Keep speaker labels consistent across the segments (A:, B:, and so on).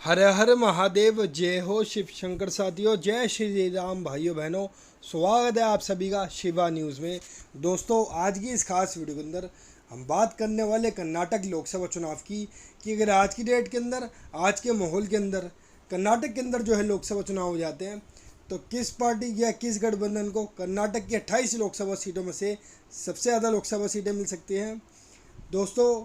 A: हर हर महादेव, जय हो शिव शंकर साथियों, जय श्री राम भाइयों बहनों। स्वागत है आप सभी का शिवा न्यूज़ में। दोस्तों, आज की इस खास वीडियो के अंदर हम बात करने वाले कर्नाटक लोकसभा चुनाव की कि अगर आज की डेट के अंदर, आज के माहौल के अंदर कर्नाटक के अंदर जो है लोकसभा चुनाव हो जाते हैं तो किस पार्टी या किस गठबंधन को कर्नाटक की 28 लोकसभा सीटों में से सबसे ज़्यादा लोकसभा सीटें मिल सकती हैं। दोस्तों,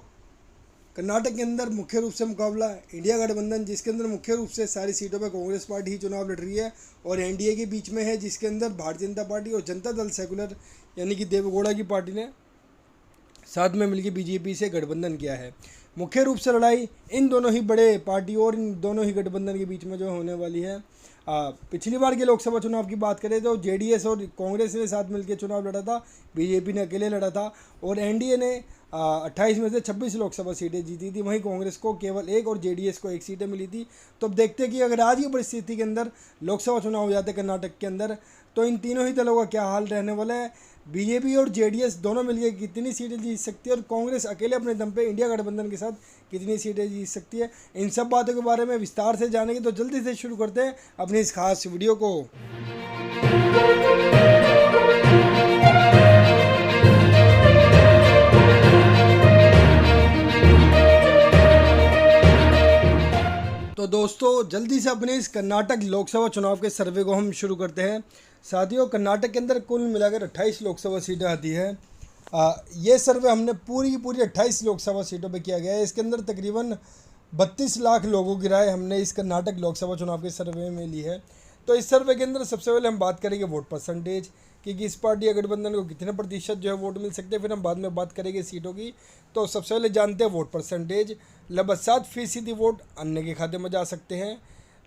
A: कर्नाटक के अंदर मुख्य रूप से मुकाबला इंडिया गठबंधन, जिसके अंदर मुख्य रूप से सारी सीटों पर कांग्रेस पार्टी ही चुनाव लड़ रही है, और एनडीए के बीच में है, जिसके अंदर भारतीय जनता पार्टी और जनता दल सेकुलर यानी कि देवेगौड़ा की पार्टी ने साथ में मिलकर बीजेपी से गठबंधन किया है। मुख्य रूप से लड़ाई इन दोनों ही बड़े पार्टी और इन दोनों ही गठबंधन के बीच में जो होने वाली है। पिछली बार के लोकसभा चुनाव की बात करें तो जेडीएस और कांग्रेस ने साथ मिलकर चुनाव लड़ा था, बीजेपी ने अकेले लड़ा था, और एनडीए ने 28 में से 26 लोकसभा सीटें जीती थी। वहीं कांग्रेस को केवल एक और जेडीएस को एक सीटें मिली थी। तो अब देखते हैं कि अगर आज की परिस्थिति के अंदर लोकसभा चुनाव हो जाते कर्नाटक के अंदर तो इन तीनों ही दलों का क्या हाल रहने वाला है। बीजेपी और जेडीएस दोनों मिलकर कितनी सीटें जीत सकती है और कांग्रेस अकेले अपने दम पे इंडिया गठबंधन के साथ कितनी सीटें जीत सकती है, इन सब बातों के बारे में विस्तार से जानेंगे। तो जल्दी से शुरू करते हैं अपनी इस खास वीडियो को। तो दोस्तों, जल्दी से अपने इस कर्नाटक लोकसभा चुनाव के सर्वे को हम शुरू करते हैं। साथियों, कर्नाटक के अंदर कुल मिलाकर 28 लोकसभा सीटें आती है। ये सर्वे हमने पूरी 28 लोकसभा सीटों पे किया गया है। इसके अंदर तकरीबन 32 लाख लोगों की राय हमने इस कर्नाटक लोकसभा चुनाव के सर्वे में ली है। तो इस सर्वे के अंदर सबसे पहले हम बात करेंगे वोट परसेंटेज कि किस पार्टी या गठबंधन को कितने प्रतिशत जो है वोट मिल सकते हैं। फिर हम बाद में बात करेंगे सीटों की। तो सबसे पहले जानते हैं वोट परसेंटेज। लगभग 7% वोट अन्य के खाते में जा सकते हैं।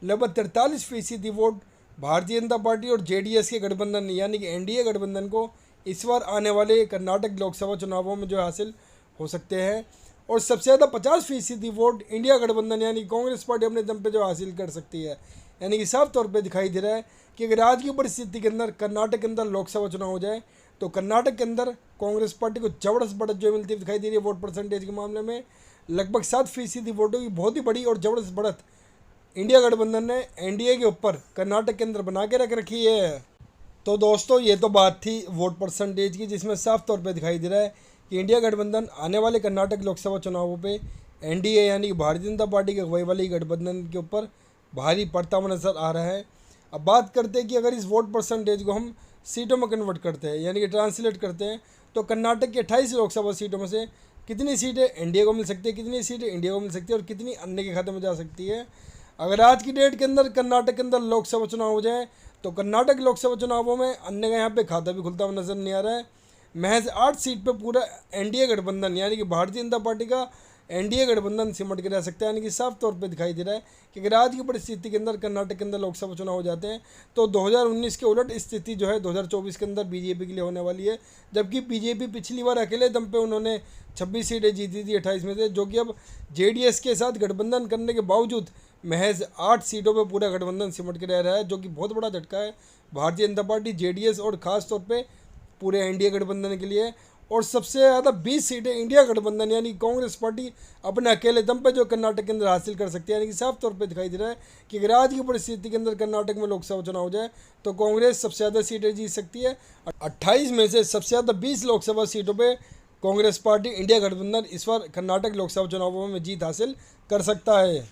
A: लगभग 43% वोट भारतीय जनता पार्टी और जेडीएस के गठबंधन यानी कि एनडीए गठबंधन को इस बार आने वाले कर्नाटक लोकसभा चुनावों में जो हासिल हो सकते हैं। और सबसे ज़्यादा 50% वोट इंडिया गठबंधन यानी कांग्रेस पार्टी अपने दम पे जो हासिल कर सकती है। यानी कि साफ तौर पे दिखाई दे रहा है कि अगर आज की परिस्थिति के अंदर कर्नाटक के अंदर लोकसभा चुनाव हो जाए तो कर्नाटक के अंदर कांग्रेस पार्टी को जबरदस्त बढ़त जो मिलती दिखाई दे रही है। वोट परसेंटेज के मामले में लगभग 7% वोटों की बहुत ही बड़ी और जबरदस्त बढ़त इंडिया गठबंधन ने एनडीए के ऊपर कर्नाटक के अंदर बना के रख रखी है। तो दोस्तों, ये तो बात थी वोट परसेंटेज की, जिसमें साफ तौर पे दिखाई दे रहा है कि इंडिया गठबंधन आने वाले कर्नाटक लोकसभा चुनावों पे एनडीए यानी कि भारतीय जनता पार्टी के अगुवाई वाली गठबंधन के ऊपर भारी पड़ता हुआ नजर आ रहा है। अब बात करते हैं कि अगर इस वोट परसेंटेज को हम सीटों में कन्वर्ट करते हैं यानी कि ट्रांसलेट करते हैं तो कर्नाटक की 28 लोकसभा सीटों में से कितनी सीटें एनडीए को मिल सकती है, कितनी सीटें इंडिया को मिल सकती है और कितनी अन्य के खाते में जा सकती है। अगर आज की डेट के अंदर कर्नाटक के अंदर लोकसभा चुनाव हो जाए तो कर्नाटक लोकसभा चुनावों में अन्य का यहाँ पे खाता भी खुलता हुआ नजर नहीं आ रहा है। महज 8 सीट पे पूरा एनडीए गठबंधन यानी कि भारतीय जनता पार्टी का एनडीए गठबंधन सिमट के रह सकता है। यानी कि साफ तौर पे दिखाई दे रहा है कि अगर आज की परिस्थिति के अंदर कर्नाटक के अंदर लोकसभा चुनाव हो जाते हैं तो 2019 के उलट स्थिति जो है 2024 के अंदर बीजेपी के लिए होने वाली है। जबकि बीजेपी पिछली बार अकेले दम पे उन्होंने 26 सीटें जीती थी 28 में से, जो कि अब जेडीएस के साथ गठबंधन करने के बावजूद महज 8 सीटों पर पूरा गठबंधन सिमट के रह रहा है, जो कि बहुत बड़ा झटका है भारतीय जनता पार्टी, जेडीएस और ख़ास तौर पर पूरे एनडीए गठबंधन के लिए। और सबसे ज़्यादा 20 सीटें इंडिया गठबंधन यानी कांग्रेस पार्टी अपने अकेले दम पे जो कर्नाटक के अंदर हासिल कर सकती है। यानी कि साफ तौर पे दिखाई दे रहा है कि अगर आज की परिस्थिति के अंदर कर्नाटक में लोकसभा चुनाव हो जाए तो कांग्रेस सबसे ज़्यादा सीटें जीत सकती है। 28 में से सबसे ज़्यादा 20 लोकसभा सीटों पर कांग्रेस पार्टी इंडिया गठबंधन इस बार कर्नाटक लोकसभा चुनावों में जीत हासिल कर सकता है।